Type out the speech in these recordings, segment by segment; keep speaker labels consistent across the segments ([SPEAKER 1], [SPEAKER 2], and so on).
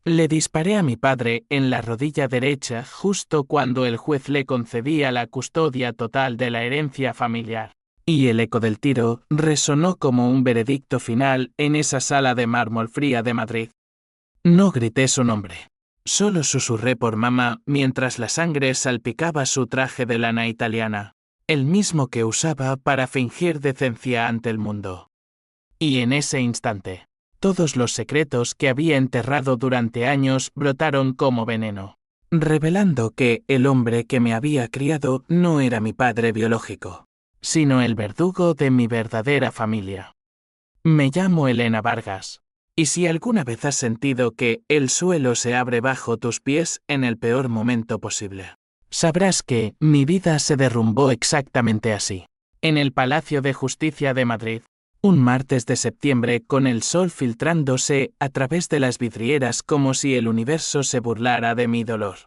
[SPEAKER 1] Le disparé a mi padre en la rodilla derecha justo cuando el juez le concedía la custodia total de la herencia familiar. Y el eco del tiro resonó como un veredicto final en esa sala de mármol fría de Madrid. No grité su nombre. Solo susurré por mamá mientras la sangre salpicaba su traje de lana italiana, el mismo que usaba para fingir decencia ante el mundo. Y en ese instante, todos los secretos que había enterrado durante años brotaron como veneno, revelando que el hombre que me había criado no era mi padre biológico, sino el verdugo de mi verdadera familia. Me llamo Elena Vargas. Y si alguna vez has sentido que el suelo se abre bajo tus pies en el peor momento posible, sabrás que mi vida se derrumbó exactamente así, en el Palacio de Justicia de Madrid, un martes de septiembre con el sol filtrándose a través de las vidrieras como si el universo se burlara de mi dolor.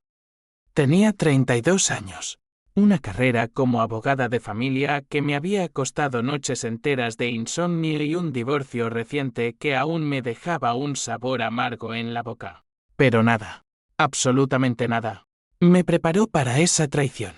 [SPEAKER 1] Tenía 32 años. Una carrera como abogada de familia que me había costado noches enteras de insomnio y un divorcio reciente que aún me dejaba un sabor amargo en la boca. Pero nada, absolutamente nada, me preparó para esa traición.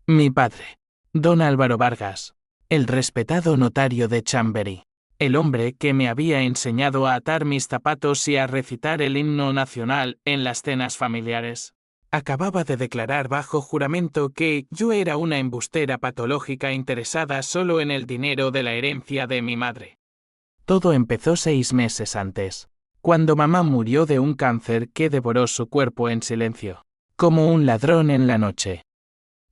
[SPEAKER 1] Mi padre, don Álvaro Vargas, el respetado notario de Chamberí, el hombre que me había enseñado a atar mis zapatos y a recitar el himno nacional en las cenas familiares, acababa de declarar bajo juramento que yo era una embustera patológica interesada solo en el dinero de la herencia de mi madre. Todo empezó 6 meses antes, cuando mamá murió de un cáncer que devoró su cuerpo en silencio, como un ladrón en la noche.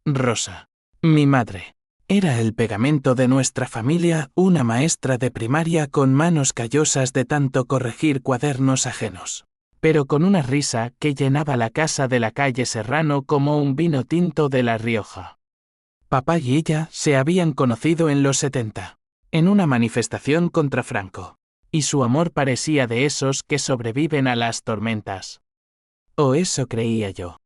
[SPEAKER 1] Rosa, mi madre, era el pegamento de nuestra familia, una maestra de primaria con manos callosas de tanto corregir cuadernos ajenos, pero con una risa que llenaba la casa de la calle Serrano como un vino tinto de La Rioja. Papá y ella se habían conocido en los 70, en una manifestación contra Franco, y su amor parecía de esos que sobreviven a las tormentas. O eso creía yo.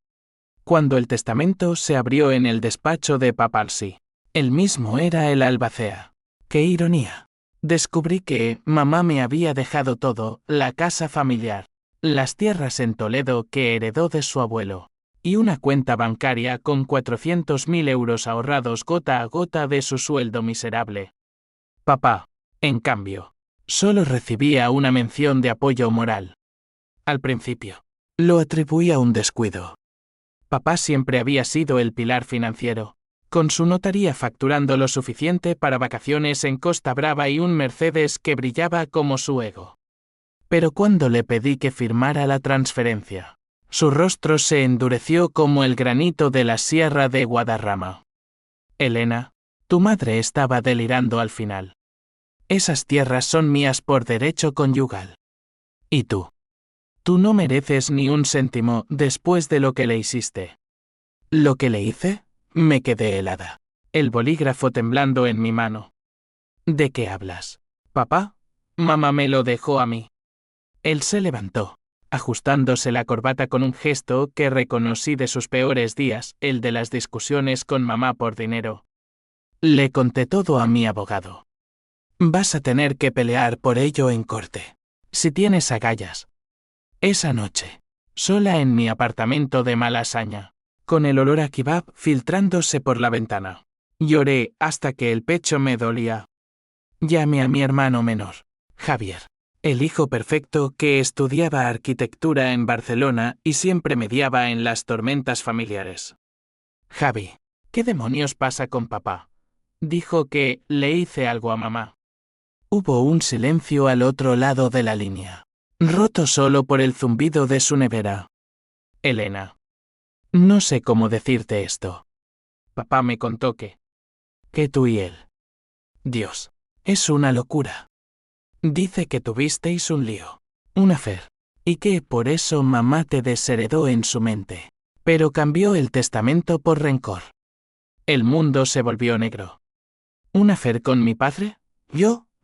[SPEAKER 1] Cuando el testamento se abrió en el despacho de Papalsi, el mismo era el albacea. ¡Qué ironía! Descubrí que mamá me había dejado todo, la casa familiar, las tierras en Toledo que heredó de su abuelo, y una cuenta bancaria con 400.000 euros ahorrados gota a gota de su sueldo miserable. Papá, en cambio, solo recibía una mención de apoyo moral. Al principio, lo atribuía a un descuido. Papá siempre había sido el pilar financiero, con su notaría facturando lo suficiente para vacaciones en Costa Brava y un Mercedes que brillaba como su ego. Pero cuando le pedí que firmara la transferencia, su rostro se endureció como el granito de la sierra de Guadarrama. Elena, tu madre estaba delirando al final. Esas tierras son mías por derecho conyugal. ¿Y tú? Tú no mereces ni un céntimo después de lo que le hiciste. ¿Lo que le hice? Me quedé helada, el bolígrafo temblando en mi mano. ¿De qué hablas? ¿Papá? Mamá me lo dejó a mí. Él se levantó, ajustándose la corbata con un gesto que reconocí de sus peores días, el de las discusiones con mamá por dinero. Le conté todo a mi abogado. Vas a tener que pelear por ello en corte, si tienes agallas. Esa noche, sola en mi apartamento de Malasaña, con el olor a kebab filtrándose por la ventana, lloré hasta que el pecho me dolía. Llamé a mi hermano menor, Javier, el hijo perfecto que estudiaba arquitectura en Barcelona y siempre mediaba en las tormentas familiares. Javi, ¿qué demonios pasa con papá? Dijo que le hice algo a mamá. Hubo un silencio al otro lado de la línea, roto solo por el zumbido de su nevera. Elena. No sé cómo decirte esto. Papá me contó que tú y él. Dios, es una locura. Dice que tuvisteis un lío, un affair, y que por eso mamá te desheredó en su mente, pero cambió el testamento por rencor. El mundo se volvió negro. ¿Un affair con mi padre?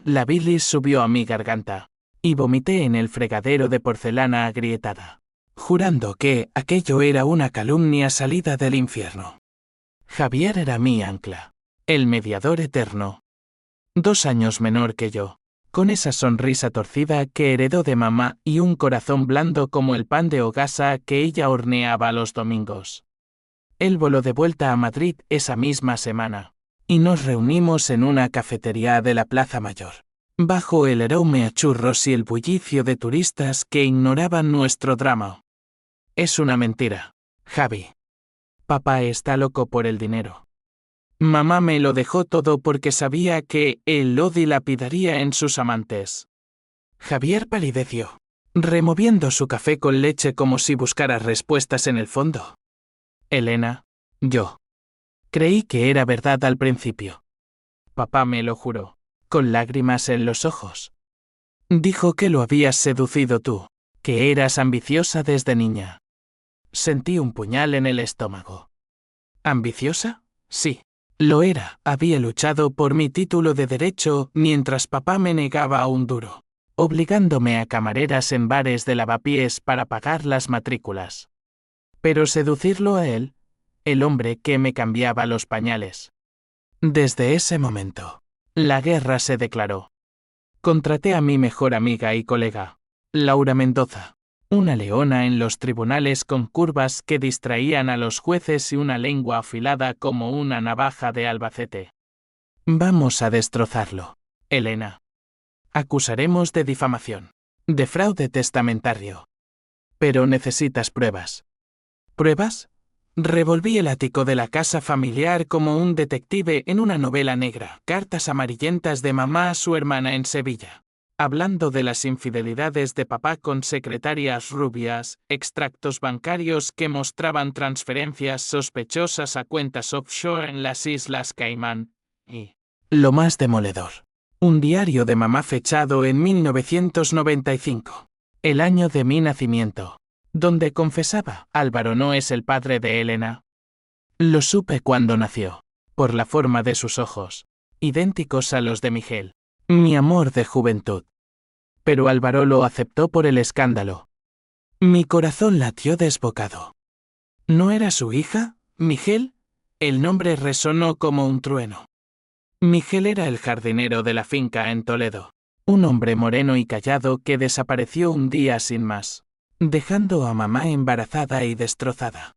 [SPEAKER 1] La bilis subió a mi garganta, y vomité en el fregadero de porcelana agrietada, jurando que aquello era una calumnia salida del infierno. Javier era mi ancla, el mediador eterno. 2 años menor que yo, con esa sonrisa torcida que heredó de mamá y un corazón blando como el pan de hogaza que ella horneaba los domingos. Él voló de vuelta a Madrid esa misma semana, y nos reunimos en una cafetería de la Plaza Mayor, bajo el aroma a churros y el bullicio de turistas que ignoraban nuestro drama. Es una mentira, Javi. Papá está loco por el dinero. Mamá me lo dejó todo porque sabía que él lo dilapidaría en sus amantes. Javier palideció, removiendo su café con leche como si buscara respuestas en el fondo. Elena, yo. Creí que era verdad al principio. Papá me lo juró, con lágrimas en los ojos. Dijo que lo habías seducido tú, que eras ambiciosa desde niña. Sentí un puñal en el estómago. ¿Ambiciosa? Sí, lo era. Había luchado por mi título de derecho mientras papá me negaba un duro, obligándome a camareras en bares de lavapiés para pagar las matrículas. Pero seducirlo a él, el hombre que me cambiaba los pañales. Desde ese momento, la guerra se declaró. Contraté a mi mejor amiga y colega, Laura Mendoza, una leona en los tribunales con curvas que distraían a los jueces y una lengua afilada como una navaja de Albacete. Vamos a destrozarlo, Elena. Acusaremos de difamación, de fraude testamentario. Pero necesitas pruebas. ¿Pruebas? Revolví el ático de la casa familiar como un detective en una novela negra. Cartas amarillentas de mamá a su hermana en Sevilla, hablando de las infidelidades de papá con secretarias rubias, extractos bancarios que mostraban transferencias sospechosas a cuentas offshore en las Islas Caimán, y, lo más demoledor, un diario de mamá fechado en 1995, el año de mi nacimiento, donde confesaba, Álvaro no es el padre de Elena. Lo supe cuando nació, por la forma de sus ojos, idénticos a los de Miguel, mi amor de juventud. Pero Álvaro lo aceptó por el escándalo. Mi corazón latió desbocado. ¿No era su hija, Miguel? El nombre resonó como un trueno. Miguel era el jardinero de la finca en Toledo, un hombre moreno y callado que desapareció un día sin más, dejando a mamá embarazada y destrozada.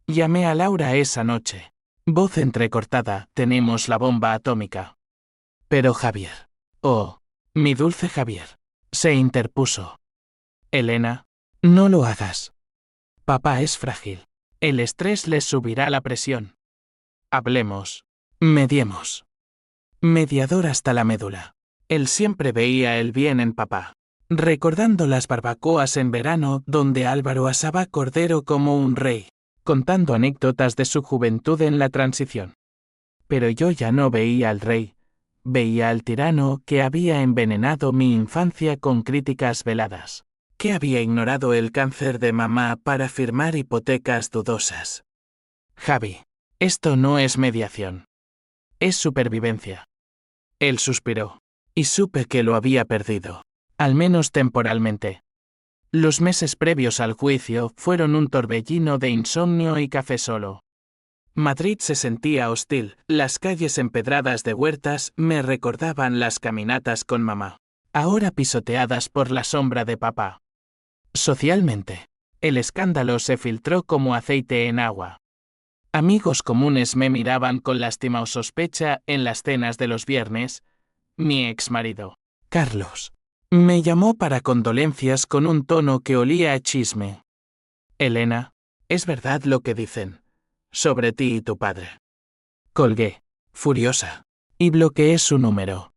[SPEAKER 1] Llamé a Laura esa noche. Voz entrecortada, tenemos la bomba atómica. Pero Javier. Oh, mi dulce Javier. Se interpuso. Elena, no lo hagas. Papá es frágil. El estrés les subirá la presión. Hablemos. Mediemos. Mediador hasta la médula. Él siempre veía el bien en papá, recordando las barbacoas en verano donde Álvaro asaba cordero como un rey, contando anécdotas de su juventud en la transición. Pero yo ya no veía al rey, veía al tirano que había envenenado mi infancia con críticas veladas, que había ignorado el cáncer de mamá para firmar hipotecas dudosas. Javi, esto no es mediación. Es supervivencia. Él suspiró, y supe que lo había perdido, al menos temporalmente. Los meses previos al juicio fueron un torbellino de insomnio y café solo. Madrid se sentía hostil, las calles empedradas de Huertas me recordaban las caminatas con mamá, ahora pisoteadas por la sombra de papá. Socialmente, el escándalo se filtró como aceite en agua. Amigos comunes me miraban con lástima o sospecha en las cenas de los viernes. Mi exmarido, Carlos, me llamó para condolencias con un tono que olía a chisme. Elena, es verdad lo que dicen sobre ti y tu padre. Colgué, furiosa, y bloqueé su número.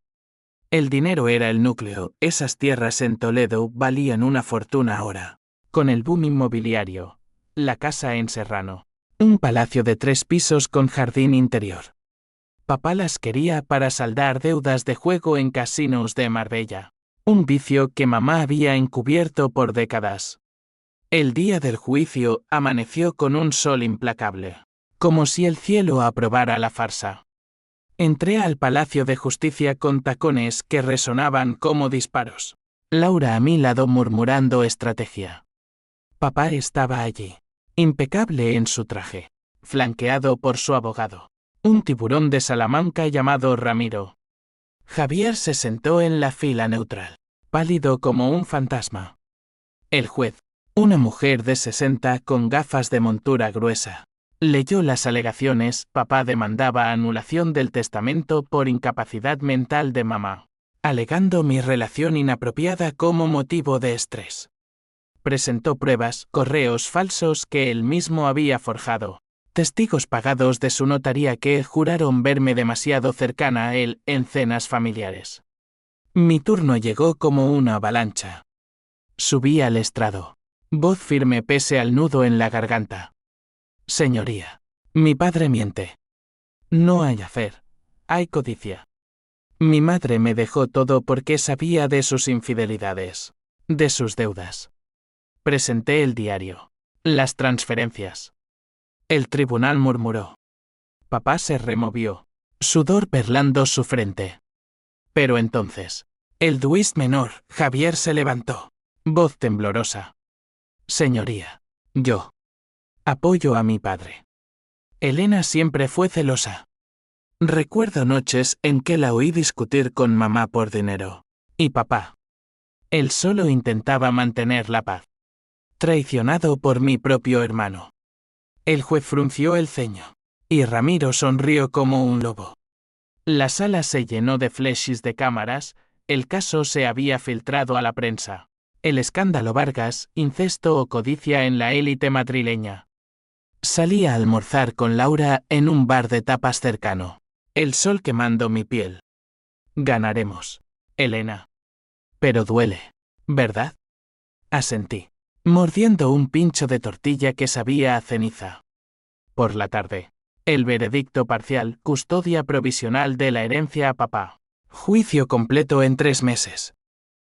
[SPEAKER 1] El dinero era el núcleo, esas tierras en Toledo valían una fortuna ahora. Con el boom inmobiliario, la casa en Serrano, un palacio de 3 pisos con jardín interior. Papá las quería para saldar deudas de juego en casinos de Marbella, un vicio que mamá había encubierto por décadas. El día del juicio amaneció con un sol implacable, como si el cielo aprobara la farsa. Entré al Palacio de Justicia con tacones que resonaban como disparos. Laura a mi lado murmurando estrategia. Papá estaba allí, impecable en su traje, flanqueado por su abogado, un tiburón de Salamanca llamado Ramiro. Javier se sentó en la fila neutral, pálido como un fantasma. El juez, una mujer de 60 con gafas de montura gruesa, leyó las alegaciones. Papá demandaba anulación del testamento por incapacidad mental de mamá, alegando mi relación inapropiada como motivo de estrés. Presentó pruebas, correos falsos que él mismo había forjado, testigos pagados de su notaría que juraron verme demasiado cercana a él en cenas familiares. Mi turno llegó como una avalancha. Subí al estrado, voz firme pese al nudo en la garganta. Señoría, mi padre miente. No hay hacer, hay codicia. Mi madre me dejó todo porque sabía de sus infidelidades, de sus deudas. Presenté el diario, las transferencias. El tribunal murmuró. Papá se removió, sudor perlando su frente. Pero entonces, el duist menor, Javier se levantó, voz temblorosa. Señoría, yo apoyo a mi padre. Elena siempre fue celosa. Recuerdo noches en que la oí discutir con mamá por dinero. Y papá. Él solo intentaba mantener la paz. Traicionado por mi propio hermano. El juez frunció el ceño. Y Ramiro sonrió como un lobo. La sala se llenó de flashes de cámaras. El caso se había filtrado a la prensa. El escándalo Vargas, incesto o codicia en la élite madrileña. Salí a almorzar con Laura en un bar de tapas cercano. El sol quemando mi piel. Ganaremos, Elena. Pero duele, ¿verdad? Asentí, mordiendo un pincho de tortilla que sabía a ceniza. Por la tarde, el veredicto parcial, custodia provisional de la herencia a papá. Juicio completo en 3 meses.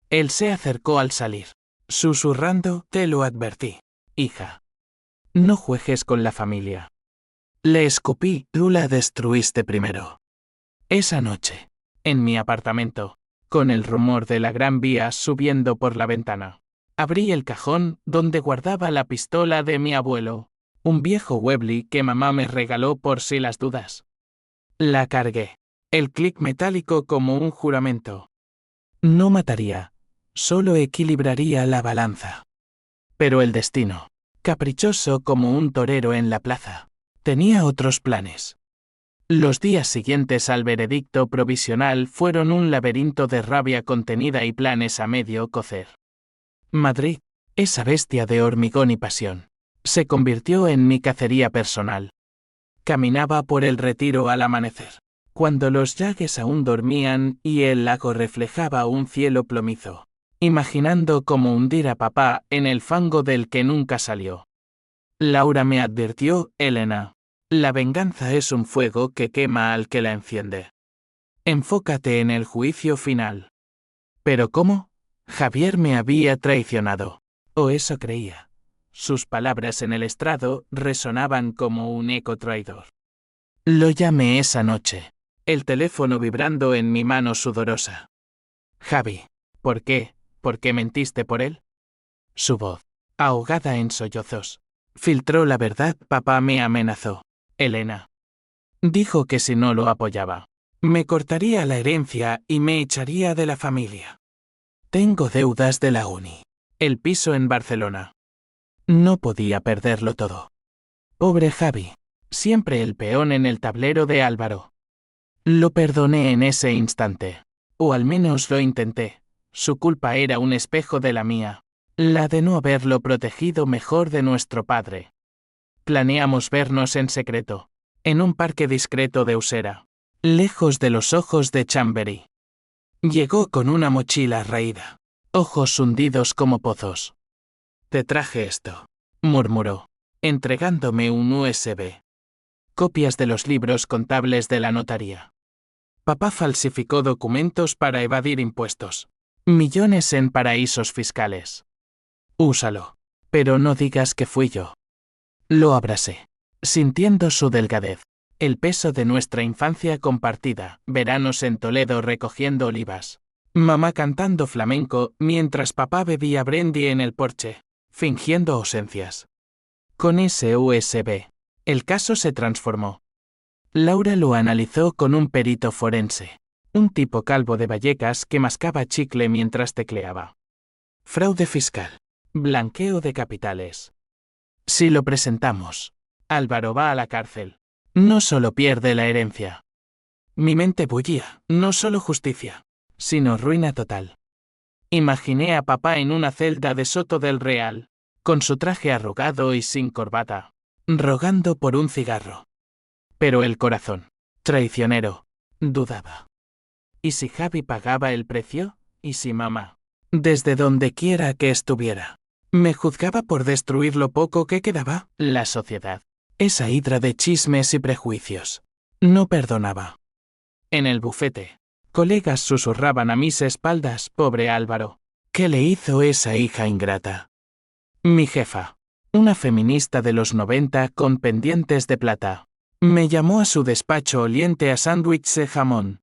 [SPEAKER 1] Él se acercó al salir, susurrando, te lo advertí, hija. No juegues con la familia. Le escupí, tú la destruiste primero. Esa noche, en mi apartamento, con el rumor de la Gran Vía subiendo por la ventana, abrí el cajón donde guardaba la pistola de mi abuelo, un viejo Webley que mamá me regaló por si las dudas. La cargué, el clic metálico como un juramento. No mataría, solo equilibraría la balanza. Pero el destino, caprichoso como un torero en la plaza, tenía otros planes. Los días siguientes al veredicto provisional fueron un laberinto de rabia contenida y planes a medio cocer. Madrid, esa bestia de hormigón y pasión, se convirtió en mi cacería personal. Caminaba por el Retiro al amanecer, cuando los yagues aún dormían y el lago reflejaba un cielo plomizo, imaginando cómo hundir a papá en el fango del que nunca salió. Laura me advirtió, Elena. La venganza es un fuego que quema al que la enciende. Enfócate en el juicio final. ¿Pero cómo? Javier me había traicionado. O eso creía. Sus palabras en el estrado resonaban como un eco traidor. Lo llamé esa noche, el teléfono vibrando en mi mano sudorosa. Javi, ¿por qué? ¿Por qué mentiste por él? Su voz, ahogada en sollozos, filtró la verdad. Papá me amenazó. Elena. Dijo que si no lo apoyaba, me cortaría la herencia y me echaría de la familia. Tengo deudas de la uni. El piso en Barcelona. No podía perderlo todo. Pobre Javi. Siempre el peón en el tablero de Álvaro. Lo perdoné en ese instante. O al menos lo intenté. Su culpa era un espejo de la mía. La de no haberlo protegido mejor de nuestro padre. Planeamos vernos en secreto, en un parque discreto de Usera, lejos de los ojos de Chambery. Llegó con una mochila raída, ojos hundidos como pozos. Te traje esto, murmuró, entregándome un USB. Copias de los libros contables de la notaría. Papá falsificó documentos para evadir impuestos. Millones en paraísos fiscales. Úsalo, pero no digas que fui yo. Lo abracé, sintiendo su delgadez, el peso de nuestra infancia compartida, veranos en Toledo recogiendo olivas, mamá cantando flamenco mientras papá bebía brandy en el porche, fingiendo ausencias. Con ese USB, el caso se transformó. Laura lo analizó con un perito forense, Un tipo calvo de Vallecas que mascaba chicle mientras tecleaba. Fraude fiscal. Blanqueo de capitales. Si lo presentamos, Álvaro va a la cárcel. No solo pierde la herencia. Mi mente bullía, no solo justicia, sino ruina total. Imaginé a papá en una celda de Soto del Real, con su traje arrugado y sin corbata, rogando por un cigarro. Pero el corazón, traicionero, dudaba. ¿Y si Javi pagaba el precio? ¿Y si mamá, desde donde quiera que estuviera, me juzgaba por destruir lo poco que quedaba? La sociedad, esa hidra de chismes y prejuicios, no perdonaba. En el bufete, colegas susurraban a mis espaldas, pobre Álvaro. ¿Qué le hizo esa hija ingrata? Mi jefa, una feminista de los 90 con pendientes de plata, me llamó a su despacho oliente a sándwich de jamón.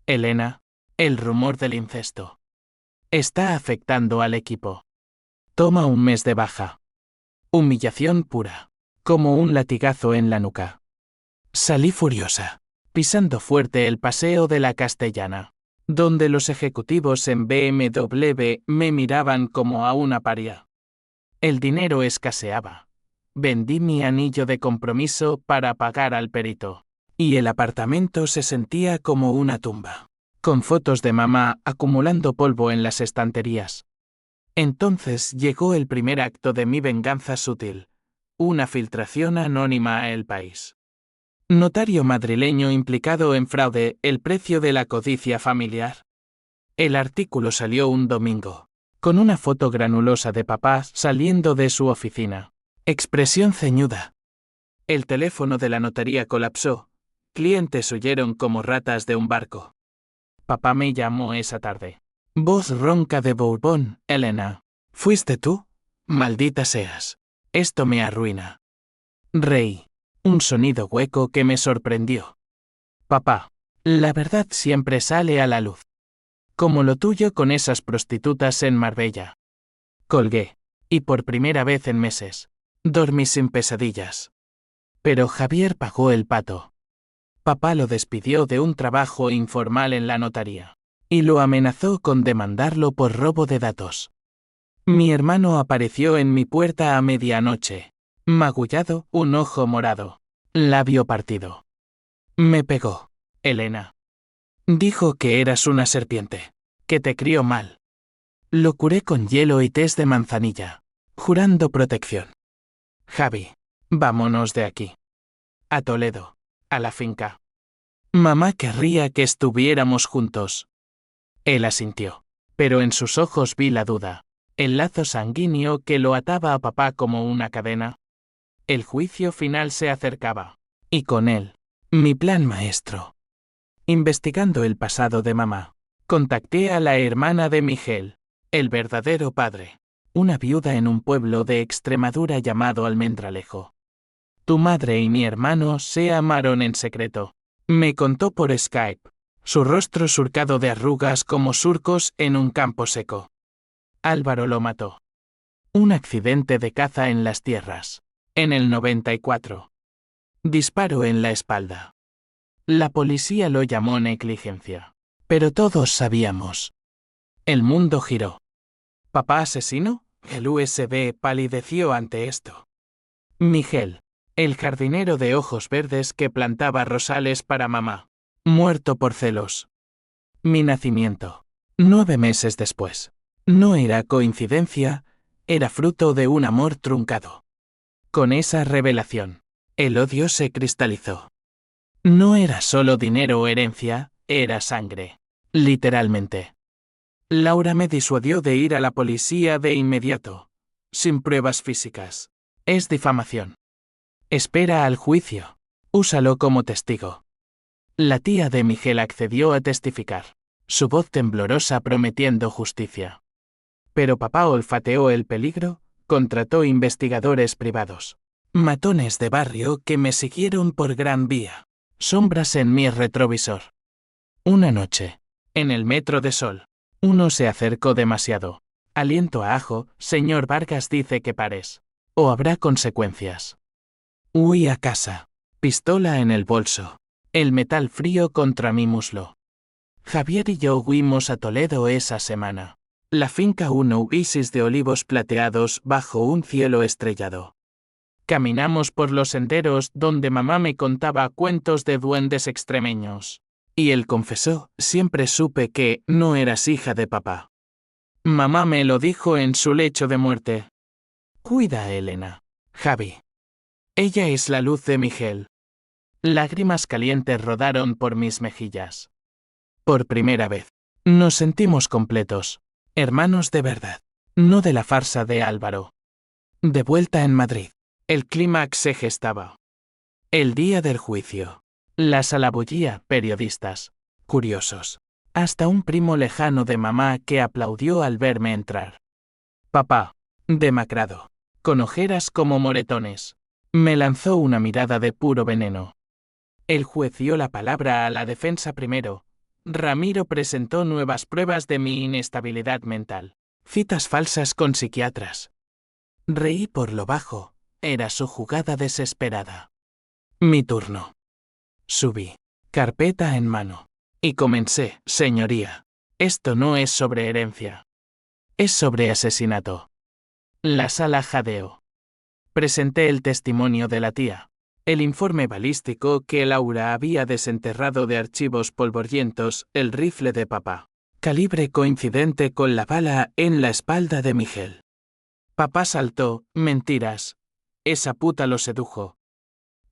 [SPEAKER 1] Elena, el rumor del incesto está afectando al equipo. Toma un mes de baja. Humillación pura, como un latigazo en la nuca. Salí furiosa, pisando fuerte el paseo de la Castellana, donde los ejecutivos en BMW me miraban como a una paria. El dinero escaseaba. Vendí mi anillo de compromiso para pagar al perito, y el apartamento se sentía como una tumba, con fotos de mamá acumulando polvo en las estanterías. Entonces llegó el primer acto de mi venganza sutil, una filtración anónima a El País. Notario madrileño implicado en fraude, el precio de la codicia familiar. El artículo salió un domingo, con una foto granulosa de papá saliendo de su oficina. Expresión ceñuda. El teléfono de la notaría colapsó. Clientes huyeron como ratas de un barco. Papá me llamó esa tarde. Voz ronca de Bourbon, Elena. ¿Fuiste tú? Maldita seas. Esto me arruina. Reí. Un sonido hueco que me sorprendió. Papá, la verdad siempre sale a la luz. Como lo tuyo con esas prostitutas en Marbella. Colgué. Y por primera vez en meses, dormí sin pesadillas. Pero Javier pagó el pato. Papá lo despidió de un trabajo informal en la notaría, y lo amenazó con demandarlo por robo de datos. Mi hermano apareció en mi puerta a medianoche, magullado, un ojo morado, labio partido. Me pegó, Elena. Dijo que eras una serpiente, que te crió mal. Lo curé con hielo y tés de manzanilla, jurando protección. Javi, vámonos de aquí. A Toledo, a la finca. Mamá querría que estuviéramos juntos. Él asintió, pero en sus ojos vi la duda, el lazo sanguíneo que lo ataba a papá como una cadena. El juicio final se acercaba, y con él, mi plan maestro. Investigando el pasado de mamá, contacté a la hermana de Miguel, el verdadero padre, una viuda en un pueblo de Extremadura llamado Almendralejo. Tu madre y mi hermano se amaron en secreto, me contó por Skype, su rostro surcado de arrugas como surcos en un campo seco. Álvaro lo mató. Un accidente de caza en las tierras, en el 94. Disparo en la espalda. La policía lo llamó negligencia, pero todos sabíamos. El mundo giró. ¿Papá asesino? El USB palideció ante esto. Miguel, el jardinero de ojos verdes que plantaba rosales para mamá, muerto por celos. Mi nacimiento, 9 meses después. No era coincidencia, era fruto de un amor truncado. Con esa revelación, el odio se cristalizó. No era solo dinero o herencia, era sangre. Literalmente. Laura me disuadió de ir a la policía de inmediato, sin pruebas físicas. Es difamación. Espera al juicio. Úsalo como testigo. La tía de Miguel accedió a testificar, su voz temblorosa prometiendo justicia. Pero papá olfateó el peligro, contrató investigadores privados. Matones de barrio que me siguieron por Gran Vía. Sombras en mi retrovisor. Una noche, en el metro de Sol, uno se acercó demasiado. Aliento a ajo, señor Vargas dice que pares. O habrá consecuencias. Huí a casa. Pistola en el bolso. El metal frío contra mi muslo. Javier y yo fuimos a Toledo esa semana. La finca un oasis de olivos plateados bajo un cielo estrellado. Caminamos por los senderos donde mamá me contaba cuentos de duendes extremeños. Y él confesó, siempre supe que no eras hija de papá. Mamá me lo dijo en su lecho de muerte. Cuida a Elena, Javi. Ella es la luz de Miguel. Lágrimas calientes rodaron por mis mejillas. Por primera vez, nos sentimos completos, hermanos de verdad, no de la farsa de Álvaro. De vuelta en Madrid, el clímax se gestaba. El día del juicio. La sala bullía, periodistas, curiosos. Hasta un primo lejano de mamá que aplaudió al verme entrar. Papá, demacrado, con ojeras como moretones, me lanzó una mirada de puro veneno. El juez dio la palabra a la defensa primero. Ramiro presentó nuevas pruebas de mi inestabilidad mental. Citas falsas con psiquiatras. Reí por lo bajo. Era su jugada desesperada. Mi turno. Subí, carpeta en mano. Y comencé, señoría. Esto no es sobre herencia. Es sobre asesinato. La sala jadeó. Presenté el testimonio de la tía. El informe balístico que Laura había desenterrado de archivos polvorientos, el rifle de papá. Calibre coincidente con la bala en la espalda de Miguel. Papá saltó, mentiras. Esa puta lo sedujo.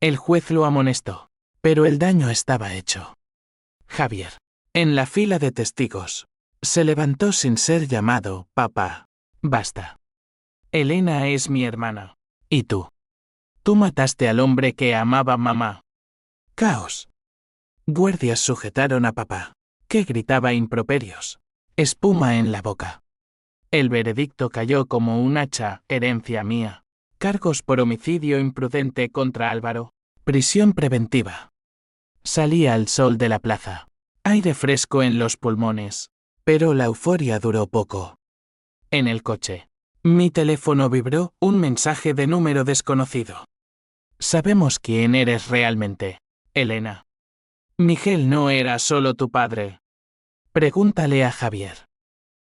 [SPEAKER 1] El juez lo amonestó. Pero el daño estaba hecho. Javier, en la fila de testigos, se levantó sin ser llamado, papá. Basta. Elena es mi hermana. ¿Y tú? Tú mataste al hombre que amaba mamá. Caos. Guardias sujetaron a papá, que gritaba improperios. Espuma en la boca. El veredicto cayó como un hacha, herencia mía. Cargos por homicidio imprudente contra Álvaro. Prisión preventiva. Salía al sol de la plaza. Aire fresco en los pulmones. Pero la euforia duró poco. En el coche. Mi teléfono vibró, un mensaje de número desconocido. Sabemos quién eres realmente, Elena. Miguel no era solo tu padre. Pregúntale a Javier.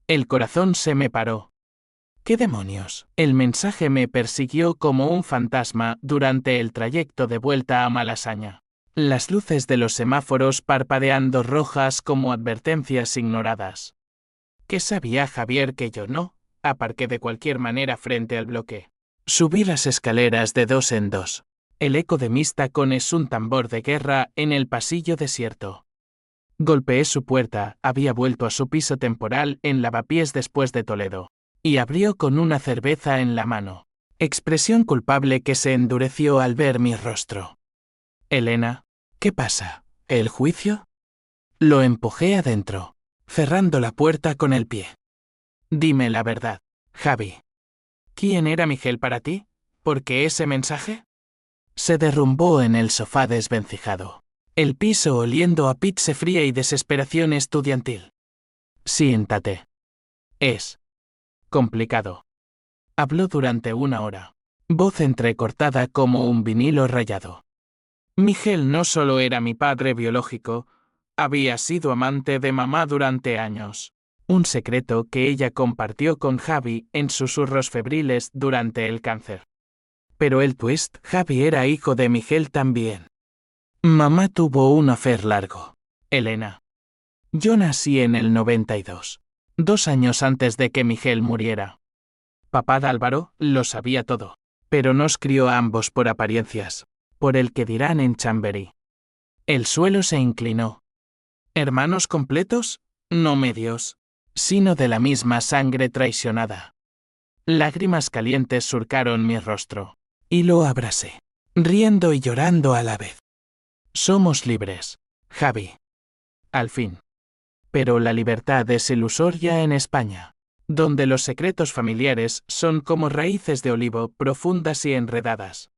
[SPEAKER 1] El corazón se me paró. ¿Qué demonios? El mensaje me persiguió como un fantasma durante el trayecto de vuelta a Malasaña. Las luces de los semáforos parpadeando rojas como advertencias ignoradas. ¿Qué sabía Javier que yo no? Aparqué de cualquier manera frente al bloque. Subí las escaleras de dos en dos. El eco de mis tacones un tambor de guerra en el pasillo desierto. Golpeé su puerta, había vuelto a su piso temporal en Lavapiés después de Toledo. Y abrió con una cerveza en la mano. Expresión culpable que se endureció al ver mi rostro. Elena, ¿qué pasa? ¿El juicio? Lo empujé adentro, cerrando la puerta con el pie. Dime la verdad, Javi. ¿Quién era Miguel para ti? ¿Por qué ese mensaje? Se derrumbó en el sofá desvencijado. El piso oliendo a pizza fría y desesperación estudiantil. Siéntate. Es complicado. Habló durante una hora. Voz entrecortada como un vinilo rayado. Miguel no solo era mi padre biológico, había sido amante de mamá durante años. Un secreto que ella compartió con Javi en susurros febriles durante el cáncer. Pero el twist, Javi era hijo de Miguel también. Mamá tuvo un affair largo. Elena. Yo nací en el 92, 2 años antes de que Miguel muriera. Papá de Álvaro lo sabía todo, pero nos crió a ambos por apariencias, por el que dirán en Chamberí. El suelo se inclinó. ¿Hermanos completos? No medios, sino de la misma sangre traicionada. Lágrimas calientes surcaron mi rostro, y lo abracé, riendo y llorando a la vez. Somos libres, Javi. Al fin. Pero la libertad es ilusoria en España, donde los secretos familiares son como raíces de olivo profundas y enredadas.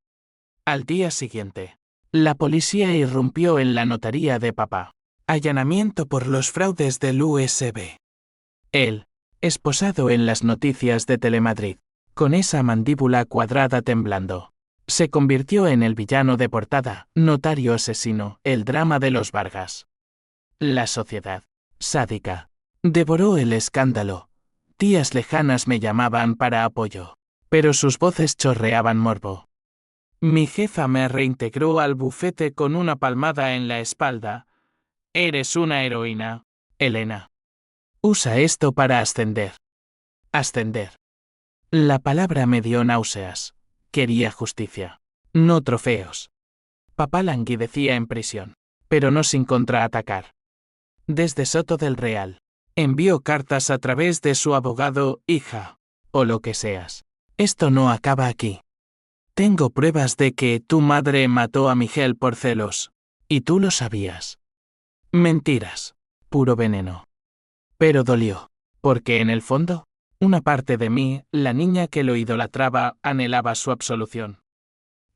[SPEAKER 1] Al día siguiente, la policía irrumpió en la notaría de papá. Allanamiento por los fraudes del USB. Él, esposado en las noticias de Telemadrid, con esa mandíbula cuadrada temblando, se convirtió en el villano de portada, notario asesino, el drama de los Vargas. La sociedad, Sádica. Devoró el escándalo. Tías lejanas me llamaban para apoyo. Pero sus voces chorreaban morbo. Mi jefa me reintegró al bufete con una palmada en la espalda. Eres una heroína, Elena. Usa esto para ascender. Ascender. La palabra me dio náuseas. Quería justicia. No trofeos. Papá languidecía en prisión. Pero no sin contraatacar. Desde Soto del Real. Envió cartas a través de su abogado, hija. O lo que seas. Esto no acaba aquí. Tengo pruebas de que tu madre mató a Miguel por celos. Y tú lo sabías. Mentiras. Puro veneno. Pero dolió. Porque en el fondo, una parte de mí, la niña que lo idolatraba, anhelaba su absolución.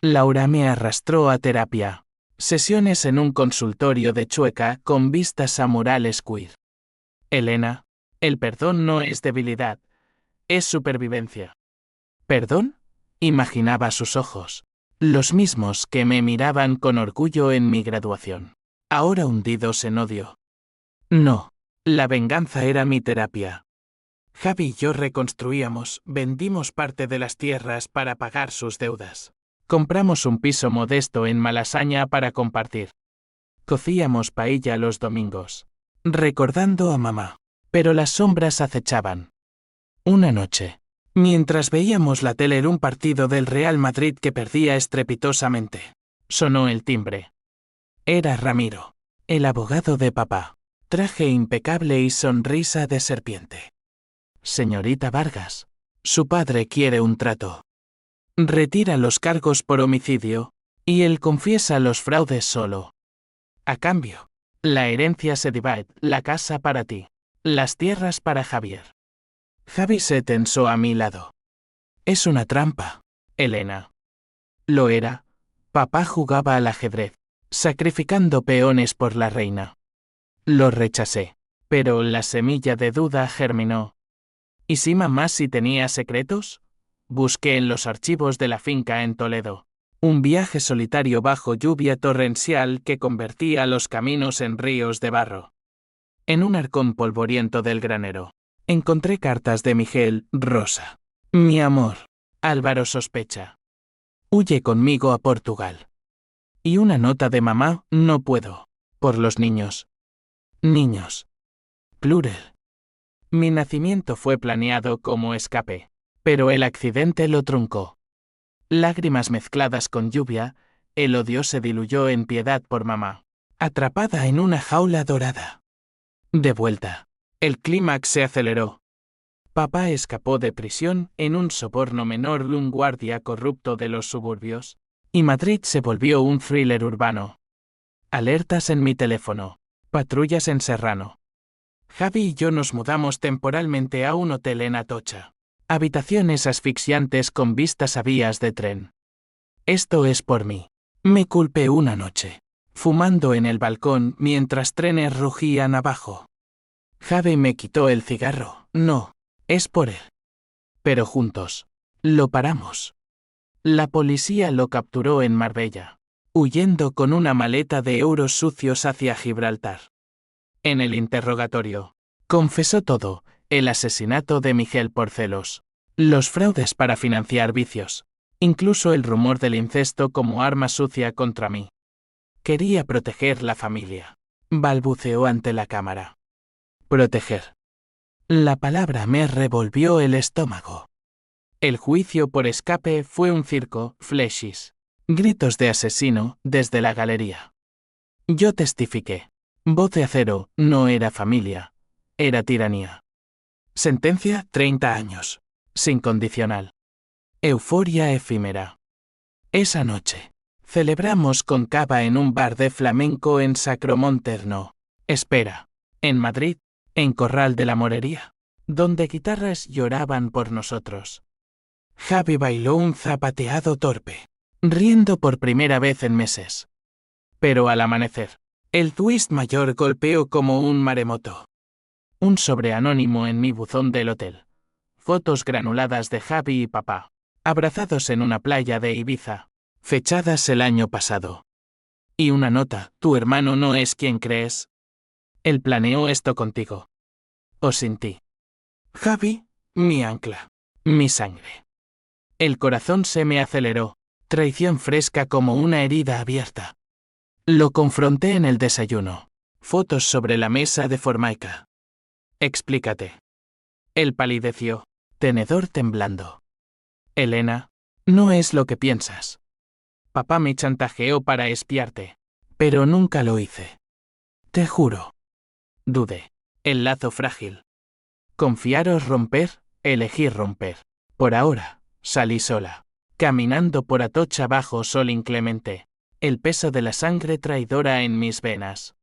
[SPEAKER 1] Laura me arrastró a terapia. Sesiones en un consultorio de Chueca con vistas a murales queer. Elena, el perdón no es debilidad, es supervivencia. ¿Perdón? Imaginaba sus ojos, los mismos que me miraban con orgullo en mi graduación, ahora hundidos en odio. No, la venganza era mi terapia. Javi y yo reconstruíamos, vendimos parte de las tierras para pagar sus deudas. Compramos un piso modesto en Malasaña para compartir. Cocíamos paella los domingos, recordando a mamá. Pero las sombras acechaban. Una noche, mientras veíamos la tele en un partido del Real Madrid que perdía estrepitosamente, sonó el timbre. Era Ramiro, el abogado de papá. Traje impecable y sonrisa de serpiente. Señorita Vargas, su padre quiere un trato. Retira los cargos por homicidio, y él confiesa los fraudes solo. A cambio, la herencia se divide, la casa para ti, las tierras para Javier. Javi se tensó a mi lado. Es una trampa, Elena. Lo era. Papá jugaba al ajedrez, sacrificando peones por la reina. Lo rechacé, pero la semilla de duda germinó. ¿Y si mamá sí tenía secretos? Busqué en los archivos de la finca en Toledo. Un viaje solitario bajo lluvia torrencial que convertía los caminos en ríos de barro. En un arcón polvoriento del granero, encontré cartas de Miguel, Rosa. Mi amor, Álvaro sospecha. Huye conmigo a Portugal. Y una nota de mamá, no puedo. Por los niños. Niños. Plural. Mi nacimiento fue planeado como escape, pero el accidente lo truncó. Lágrimas mezcladas con lluvia, el odio se diluyó en piedad por mamá, atrapada en una jaula dorada. De vuelta, el clímax se aceleró. Papá escapó de prisión en un soborno menor de un guardia corrupto de los suburbios, y Madrid se volvió un thriller urbano. Alertas en mi teléfono, patrullas en Serrano. Javi y yo nos mudamos temporalmente a un hotel en Atocha. Habitaciones asfixiantes con vistas a vías de tren. Esto es por mí. Me culpé una noche, fumando en el balcón mientras trenes rugían abajo. Javi me quitó el cigarro. No, es por él. Pero juntos, lo paramos. La policía lo capturó en Marbella, huyendo con una maleta de euros sucios hacia Gibraltar. En el interrogatorio, confesó todo, el asesinato de Miguel por celos, los fraudes para financiar vicios, incluso el rumor del incesto como arma sucia contra mí. Quería proteger la familia, balbuceó ante la cámara. Proteger. La palabra me revolvió el estómago. El juicio por escape fue un circo, flechis. Gritos de asesino desde la galería. Yo testifiqué. Voz de acero, no era familia. Era tiranía. Sentencia, 30 años. Sin condicional. Euforia efímera. Esa noche, celebramos con cava en un bar de flamenco en Sacromonterno. Espera. En Madrid, en Corral de la Morería, donde guitarras lloraban por nosotros. Javi bailó un zapateado torpe, riendo por primera vez en meses. Pero al amanecer, el twist mayor golpeó como un maremoto. Un sobre anónimo en mi buzón del hotel. Fotos granuladas de Javi y papá, abrazados en una playa de Ibiza, fechadas el año pasado. Y una nota, tu hermano no es quien crees. Él planeó esto contigo. O sin ti. Javi, mi ancla. Mi sangre. El corazón se me aceleró, traición fresca como una herida abierta. Lo confronté en el desayuno. Fotos sobre la mesa de Formaica. Explícate. Él palideció, tenedor temblando. Elena, no es lo que piensas. Papá me chantajeó para espiarte, pero nunca lo hice. Te juro. Dudé. El lazo frágil. Confiaros romper, elegir romper. Por ahora, salí sola, caminando por Atocha bajo sol inclemente, el peso de la sangre traidora en mis venas.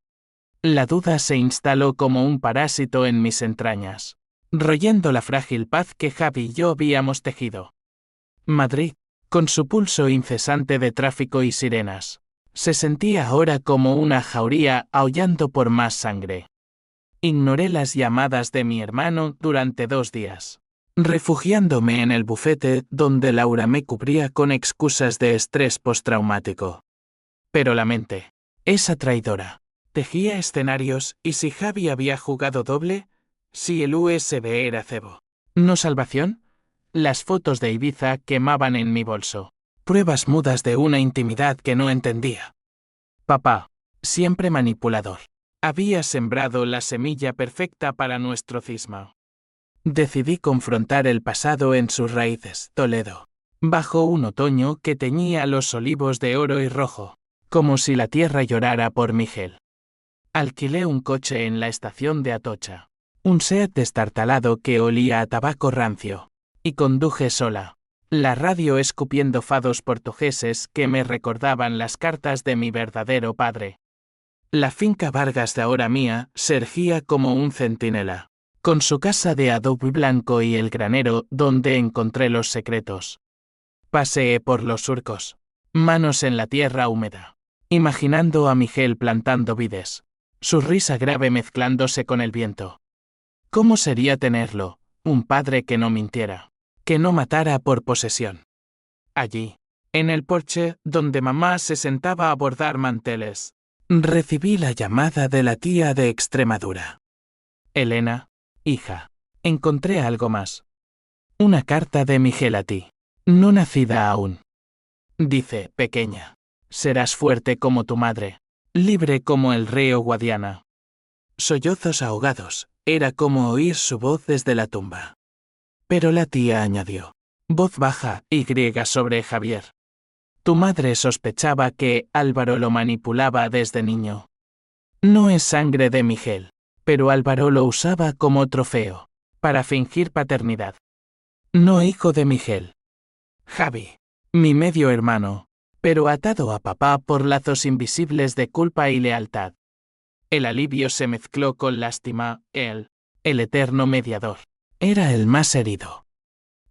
[SPEAKER 1] La duda se instaló como un parásito en mis entrañas, royendo la frágil paz que Javi y yo habíamos tejido. Madrid, con su pulso incesante de tráfico y sirenas, se sentía ahora como una jauría aullando por más sangre. Ignoré las llamadas de mi hermano durante 2 días, refugiándome en el bufete donde Laura me cubría con excusas de estrés postraumático. Pero la mente, esa traidora, tejía escenarios y si Javi había jugado doble, si el USB era cebo. ¿No salvación? Las fotos de Ibiza quemaban en mi bolso, pruebas mudas de una intimidad que no entendía. Papá, siempre manipulador, había sembrado la semilla perfecta para nuestro cisma. Decidí confrontar el pasado en sus raíces, Toledo, bajo un otoño que teñía los olivos de oro y rojo, como si la tierra llorara por Miguel. Alquilé un coche en la estación de Atocha, un Seat destartalado que olía a tabaco rancio, y conduje sola, la radio escupiendo fados portugueses que me recordaban las cartas de mi verdadero padre. La finca Vargas de ahora mía se erguía como un centinela, con su casa de adobe blanco y el granero donde encontré los secretos. Paseé por los surcos, manos en la tierra húmeda, imaginando a Miguel plantando vides, su risa grave mezclándose con el viento. ¿Cómo sería tenerlo, un padre que no mintiera, que no matara por posesión? Allí, en el porche donde mamá se sentaba a bordar manteles, recibí la llamada de la tía de Extremadura. Elena, hija, encontré algo más. Una carta de Miguel a ti, no nacida aún. Dice, pequeña, serás fuerte como tu madre, libre como el río Guadiana. Sollozos ahogados, era como oír su voz desde la tumba. Pero la tía añadió, voz baja y griega sobre Javier. Tu madre sospechaba que Álvaro lo manipulaba desde niño. No es sangre de Miguel, pero Álvaro lo usaba como trofeo, para fingir paternidad. No hijo de Miguel. Javi, mi medio hermano, pero atado a papá por lazos invisibles de culpa y lealtad. El alivio se mezcló con lástima, el eterno mediador, era el más herido.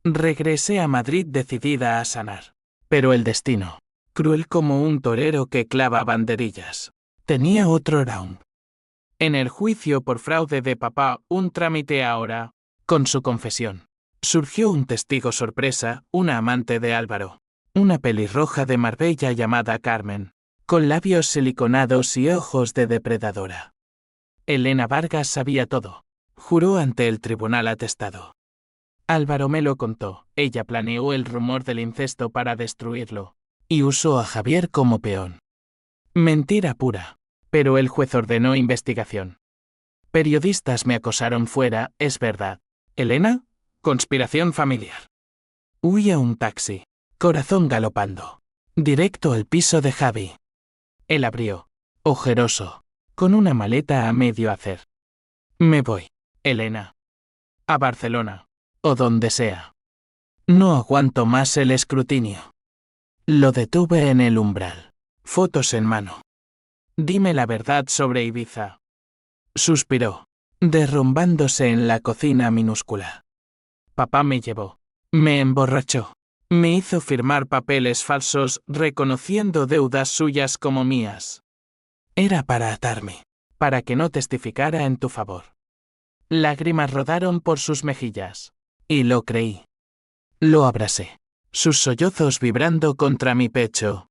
[SPEAKER 1] Regresé a Madrid decidida a sanar. Pero el destino, cruel como un torero que clava banderillas, tenía otro round. En el juicio por fraude de papá, un trámite ahora, con su confesión, surgió un testigo sorpresa, una amante de Álvaro, una pelirroja de Marbella llamada Carmen, con labios siliconados y ojos de depredadora. Elena Vargas sabía todo, juró ante el tribunal atestado. Álvaro me lo contó, ella planeó el rumor del incesto para destruirlo, y usó a Javier como peón. Mentira pura, pero el juez ordenó investigación. Periodistas me acosaron fuera, es verdad. ¿Elena? Conspiración familiar. Huí a un taxi, corazón galopando, directo al piso de Javi. Él abrió, ojeroso, con una maleta a medio hacer. Me voy, Elena. A Barcelona. O donde sea. No aguanto más el escrutinio. Lo detuve en el umbral, fotos en mano. Dime la verdad sobre Ibiza. Suspiró, derrumbándose en la cocina minúscula. Papá me llevó, me emborrachó, me hizo firmar papeles falsos reconociendo deudas suyas como mías. Era para atarme, para que no testificara en tu favor. Lágrimas rodaron por sus mejillas. Y lo creí. Lo abracé, sus sollozos vibrando contra mi pecho.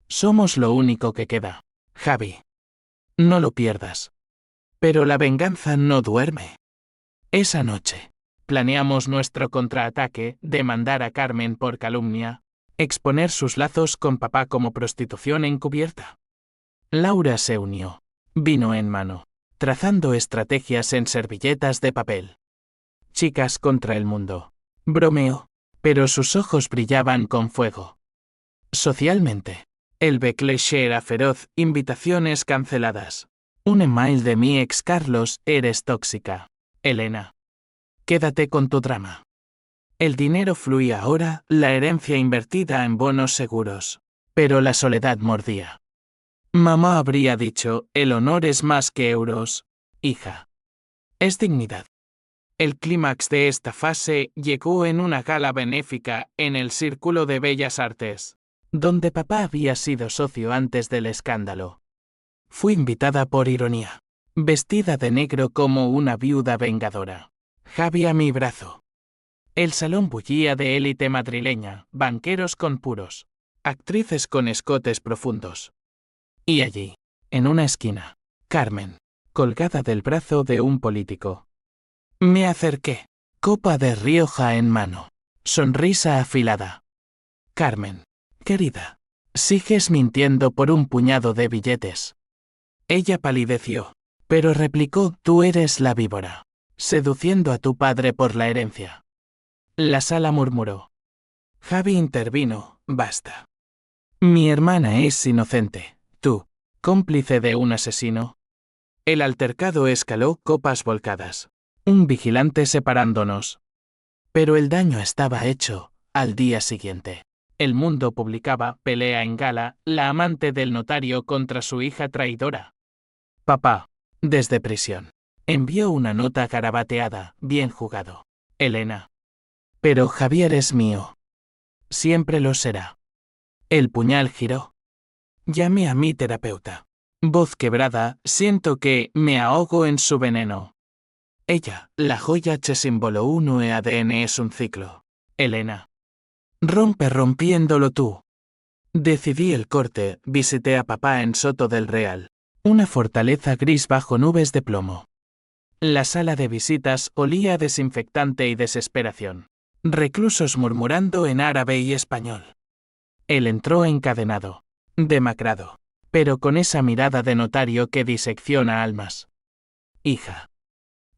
[SPEAKER 1] Somos lo único que queda, Javi. No lo pierdas. Pero la venganza no duerme. Esa noche, planeamos nuestro contraataque, demandar a Carmen por calumnia, exponer sus lazos con papá como prostitución encubierta. Laura se unió, vino en mano, trazando estrategias en servilletas de papel. Chicas contra el mundo. Bromeó, pero sus ojos brillaban con fuego. Socialmente, el backlash era feroz, invitaciones canceladas. Un email de mi ex Carlos, eres tóxica. Elena. Quédate con tu drama. El dinero fluía ahora, la herencia invertida en bonos seguros. Pero la soledad mordía. Mamá habría dicho, el honor es más que euros. Hija. Es dignidad. El clímax de esta fase llegó en una gala benéfica en el Círculo de Bellas Artes, donde papá había sido socio antes del escándalo. Fui invitada por ironía, vestida de negro como una viuda vengadora. Javi a mi brazo. El salón bullía de élite madrileña, banqueros con puros, actrices con escotes profundos. Y allí, en una esquina, Carmen, colgada del brazo de un político. Me acerqué, copa de Rioja en mano, sonrisa afilada. Carmen, querida, sigues mintiendo por un puñado de billetes. Ella palideció, pero replicó, tú eres la víbora, seduciendo a tu padre por la herencia. La sala murmuró. Javi intervino, basta. Mi hermana es inocente, tú, cómplice de un asesino. El altercado escaló, copas volcadas. Un vigilante separándonos. Pero el daño estaba hecho. Al día siguiente, El Mundo publicaba, pelea en gala, la amante del notario contra su hija traidora. Papá, desde prisión, envió una nota garabateada, bien jugado. Elena. Pero Javier es mío. Siempre lo será. El puñal giró. Llamé a mi terapeuta. Voz quebrada, siento que me ahogo en su veneno. Ella, la joya che símbolo 1 e ADN es un ciclo. Elena. Rompe rompiéndolo tú. Decidí el corte, visité a papá en Soto del Real. Una fortaleza gris bajo nubes de plomo. La sala de visitas olía a desinfectante y desesperación. Reclusos murmurando en árabe y español. Él entró encadenado, demacrado, pero con esa mirada de notario que disecciona almas. Hija.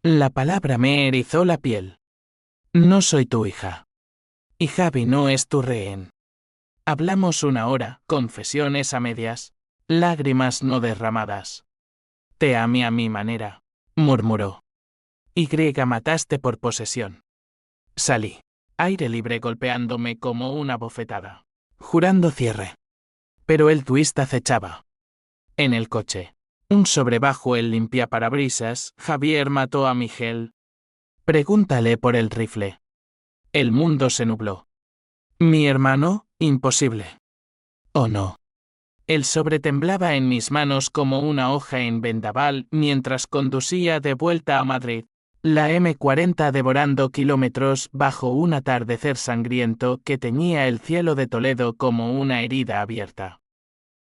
[SPEAKER 1] La palabra me erizó la piel. No soy tu hija. Y Javi no es tu rehén. Hablamos una hora, confesiones a medias, lágrimas no derramadas. Te amé a mi manera, murmuró. Y mataste por posesión. Salí, aire libre golpeándome como una bofetada, jurando cierre. Pero el twist acechaba. En el coche, un sobrebajo el limpiaparabrisas, Javier mató a Miguel. Pregúntale por el rifle. El mundo se nubló. Mi hermano, imposible. ¿O no? El sobre temblaba en mis manos como una hoja en vendaval mientras conducía de vuelta a Madrid. La M40 devorando kilómetros bajo un atardecer sangriento que teñía el cielo de Toledo como una herida abierta.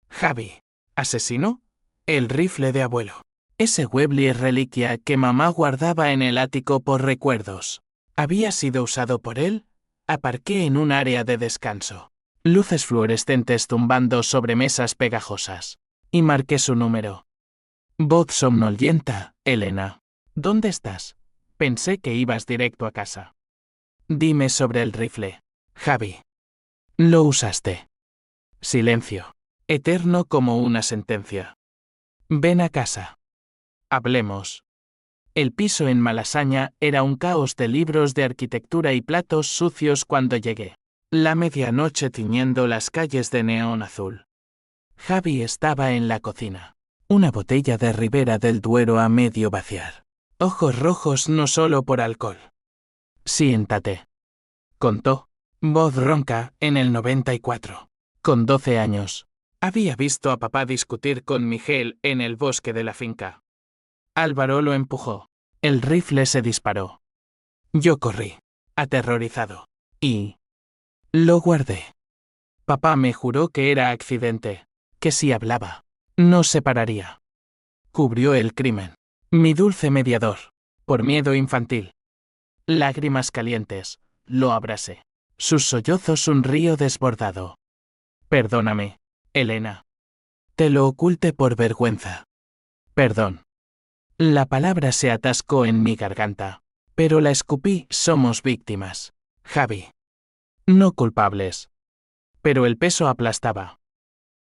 [SPEAKER 1] Javi. ¿Asesino? El rifle de abuelo. Ese Webley reliquia que mamá guardaba en el ático por recuerdos. ¿Había sido usado por él? Aparqué en un área de descanso. Luces fluorescentes tumbando sobre mesas pegajosas. Y marqué su número. Voz somnolienta, Elena. ¿Dónde estás? Pensé que ibas directo a casa. Dime sobre el rifle. Javi. Lo usaste. Silencio. Eterno como una sentencia. Ven a casa. Hablemos. El piso en Malasaña era un caos de libros de arquitectura y platos sucios cuando llegué. La medianoche tiñendo las calles de neón azul. Javi estaba en la cocina. Una botella de Ribera del Duero a medio vaciar. Ojos rojos no solo por alcohol. Siéntate. Contó, voz ronca, en el 94. Con 12 años. Había visto a papá discutir con Miguel en el bosque de la finca. Álvaro lo empujó. El rifle se disparó. Yo corrí, aterrorizado. Y... lo guardé. Papá me juró que era accidente, que si hablaba, no se pararía. Cubrió el crimen. Mi dulce mediador. Por miedo infantil. Lágrimas calientes. Lo abrasé. Sus sollozos un río desbordado. Perdóname, Elena. Te lo oculté por vergüenza. Perdón. La palabra se atascó en mi garganta. Pero la escupí. Somos víctimas. Javi. No culpables. Pero el peso aplastaba.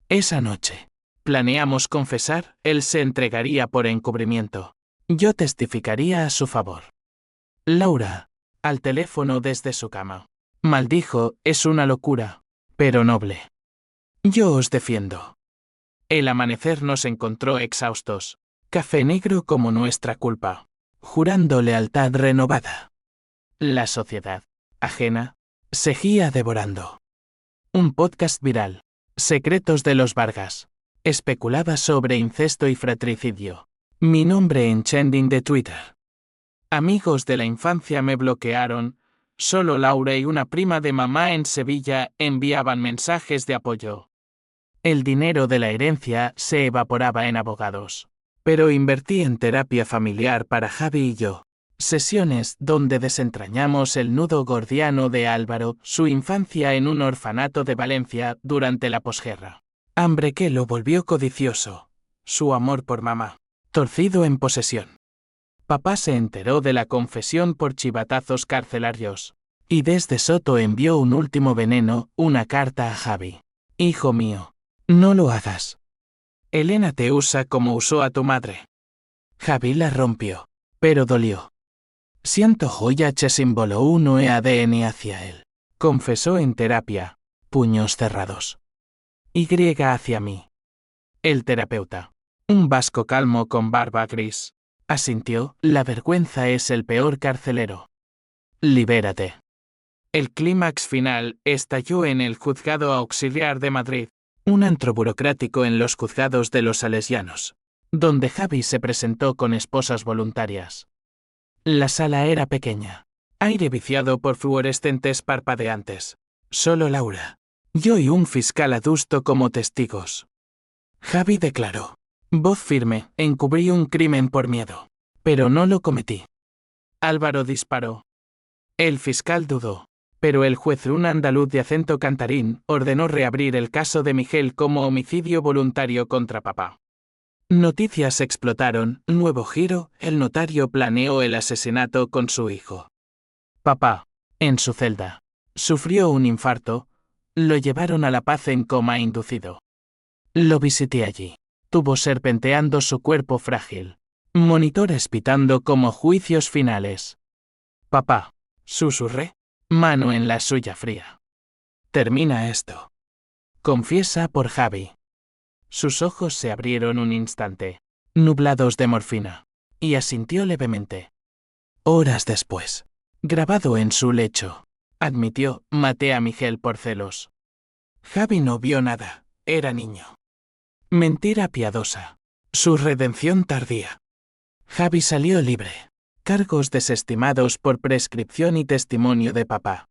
[SPEAKER 1] Esa noche. Planeamos confesar, él se entregaría por encubrimiento. Yo testificaría a su favor. Laura. Al teléfono desde su cama. Maldijo, es una locura. Pero noble. Yo os defiendo. El amanecer nos encontró exhaustos. Café negro como nuestra culpa. Jurando lealtad renovada. La sociedad, ajena, seguía devorando. Un podcast viral. Secretos de los Vargas. Especulaba sobre incesto y fratricidio. Mi nombre en trending de Twitter. Amigos de la infancia me bloquearon. Solo Laura y una prima de mamá en Sevilla enviaban mensajes de apoyo. El dinero de la herencia se evaporaba en abogados. Pero invertí en terapia familiar para Javi y yo. Sesiones donde desentrañamos el nudo gordiano de Álvaro, su infancia en un orfanato de Valencia durante la posguerra. Hambre que lo volvió codicioso. Su amor por mamá. Torcido en posesión. Papá se enteró de la confesión por chivatazos carcelarios. Y desde Soto envió un último veneno, una carta a Javi. Hijo mío. No lo hagas. Elena te usa como usó a tu madre. Javi la rompió. Pero dolió. Siento joya che símbolo 1 ADN hacia él. Confesó en terapia. Puños cerrados. Y hacia mí. El terapeuta. Un vasco calmo con barba gris. Asintió, la vergüenza es el peor carcelero. Libérate. El clímax final estalló en el Juzgado Auxiliar de Madrid, un antro burocrático en los juzgados de los salesianos, donde Javi se presentó con esposas voluntarias. La sala era pequeña, aire viciado por fluorescentes parpadeantes. Solo Laura, yo y un fiscal adusto como testigos. Javi declaró. Voz firme, encubrí un crimen por miedo. Pero no lo cometí. Álvaro disparó. El fiscal dudó. Pero el juez, un andaluz de acento cantarín, ordenó reabrir el caso de Miguel como homicidio voluntario contra papá. Noticias explotaron, nuevo giro, el notario planeó el asesinato con su hijo. Papá, en su celda, sufrió un infarto, lo llevaron a La Paz en coma inducido. Lo visité allí. Tuvo serpenteando su cuerpo frágil. Monitores pitando como juicios finales. Papá, susurré, mano en la suya fría. Termina esto. Confiesa por Javi. Sus ojos se abrieron un instante, nublados de morfina, y asintió levemente. Horas después, grabado en su lecho, admitió, maté a Miguel por celos. Javi no vio nada, era niño. Mentira piadosa. Su redención tardía. Javi salió libre. Cargos desestimados por prescripción y testimonio de papá.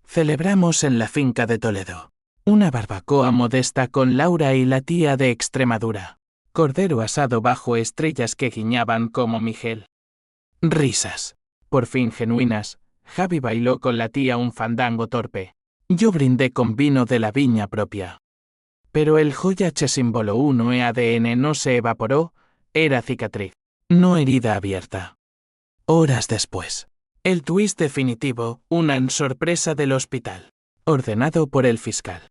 [SPEAKER 1] Celebramos en la finca de Toledo. Una barbacoa modesta con Laura y la tía de Extremadura. Cordero asado bajo estrellas que guiñaban como Miguel. Risas. Por fin genuinas. Javi bailó con la tía un fandango torpe. Yo brindé con vino de la viña propia. Pero el joya che símbolo 1 ADN no se evaporó, era cicatriz, no herida abierta. Horas después. El twist definitivo, una sorpresa del hospital. Ordenado por el fiscal.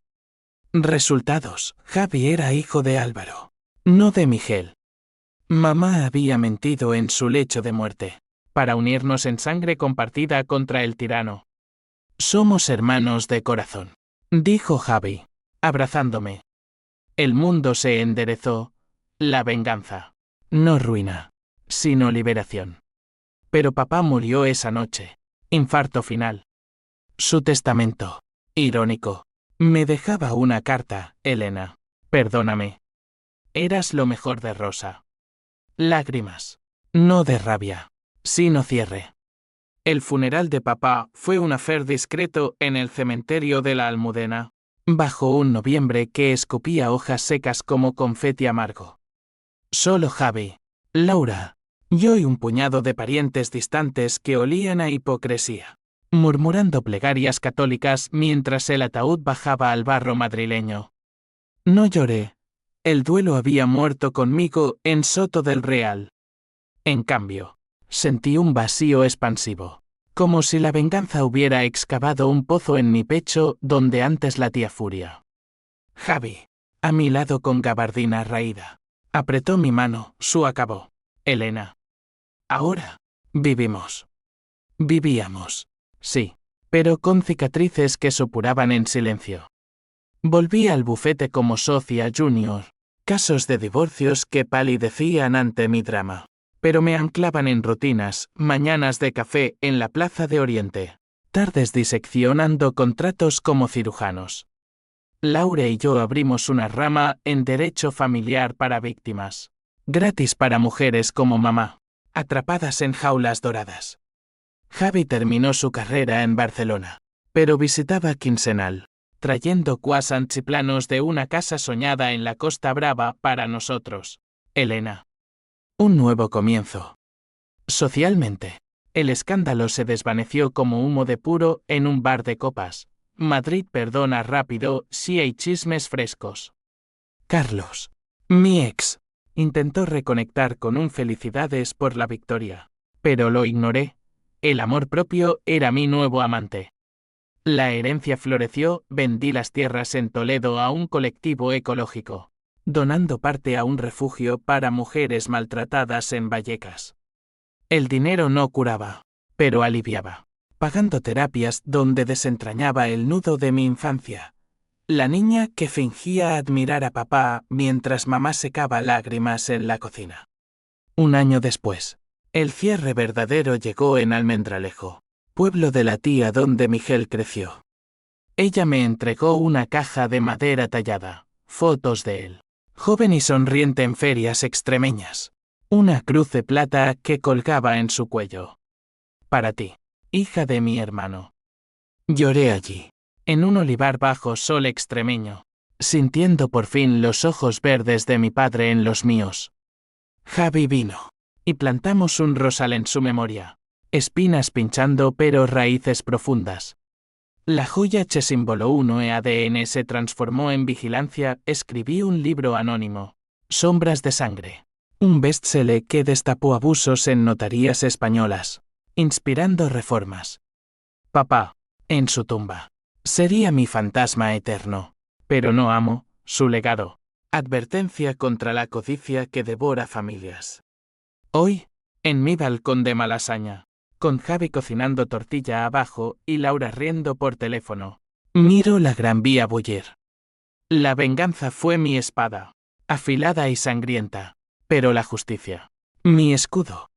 [SPEAKER 1] Resultados, Javi era hijo de Álvaro. No de Miguel. Mamá había mentido en su lecho de muerte. Para unirnos en sangre compartida contra el tirano. Somos hermanos de corazón. Dijo Javi, abrazándome. El mundo se enderezó. La venganza. No ruina, sino liberación. Pero papá murió esa noche. Infarto final. Su testamento. Irónico. Me dejaba una carta, Elena. Perdóname. Eras lo mejor de Rosa. Lágrimas. No de rabia, sino cierre. El funeral de papá fue un affair discreto en el cementerio de la Almudena, bajo un noviembre que escupía hojas secas como confeti amargo. Solo Javi, Laura Yo y un puñado de parientes distantes que olían a hipocresía, murmurando plegarias católicas mientras el ataúd bajaba al barro madrileño. No lloré. El duelo había muerto conmigo en Soto del Real. En cambio, sentí un vacío expansivo, como si la venganza hubiera excavado un pozo en mi pecho donde antes latía furia. Javi, a mi lado con gabardina raída, apretó mi mano, su acabó. Elena. Ahora, vivimos. Vivíamos. Sí, pero con cicatrices que supuraban en silencio. Volví al bufete como socia junior. Casos de divorcios que palidecían ante mi drama. Pero me anclaban en rutinas, mañanas de café en la Plaza de Oriente. Tardes diseccionando contratos como cirujanos. Laura y yo abrimos una rama en Derecho Familiar para víctimas. Gratis para mujeres como mamá. Atrapadas en jaulas doradas. Javi terminó su carrera en Barcelona, pero visitaba quincenal, trayendo croissants y planos de una casa soñada en la Costa Brava para nosotros. Elena. Un nuevo comienzo. Socialmente, el escándalo se desvaneció como humo de puro en un bar de copas. Madrid perdona rápido si hay chismes frescos. Carlos, mi ex, intentó reconectar con un felicidades por la victoria, pero lo ignoré. El amor propio era mi nuevo amante. La herencia floreció, vendí las tierras en Toledo a un colectivo ecológico, donando parte a un refugio para mujeres maltratadas en Vallecas. El dinero no curaba, pero aliviaba, pagando terapias donde desentrañaba el nudo de mi infancia. La niña que fingía admirar a papá mientras mamá secaba lágrimas en la cocina. Un año después, el cierre verdadero llegó en Almendralejo, pueblo de la tía donde Miguel creció. Ella me entregó una caja de madera tallada, fotos de él, joven y sonriente en ferias extremeñas, una cruz de plata que colgaba en su cuello. Para ti, hija de mi hermano. Lloré allí, en un olivar bajo sol extremeño, sintiendo por fin los ojos verdes de mi padre en los míos. Javi vino, y plantamos un rosal en su memoria, espinas pinchando pero raíces profundas. La joya che símbolo 1 ADN se transformó en vigilancia, escribí un libro anónimo, Sombras de Sangre, un bestseller que destapó abusos en notarías españolas, inspirando reformas. Papá, en su tumba, sería mi fantasma eterno, pero no amo su legado. Advertencia contra la codicia que devora familias. Hoy, en mi balcón de Malasaña, con Javi cocinando tortilla abajo y Laura riendo por teléfono, miro la Gran Vía bullir. La venganza fue mi espada, afilada y sangrienta, pero la justicia, mi escudo.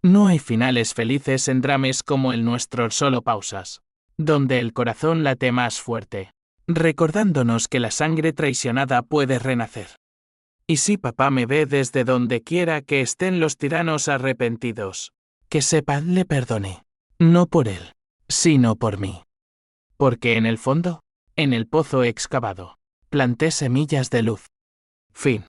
[SPEAKER 1] No hay finales felices en dramas como el nuestro, solo pausas, donde el corazón late más fuerte, recordándonos que la sangre traicionada puede renacer. Y si papá me ve desde donde quiera que estén los tiranos arrepentidos, que sepa le perdone, no por él, sino por mí. Porque en el fondo, en el pozo excavado, planté semillas de luz. Fin.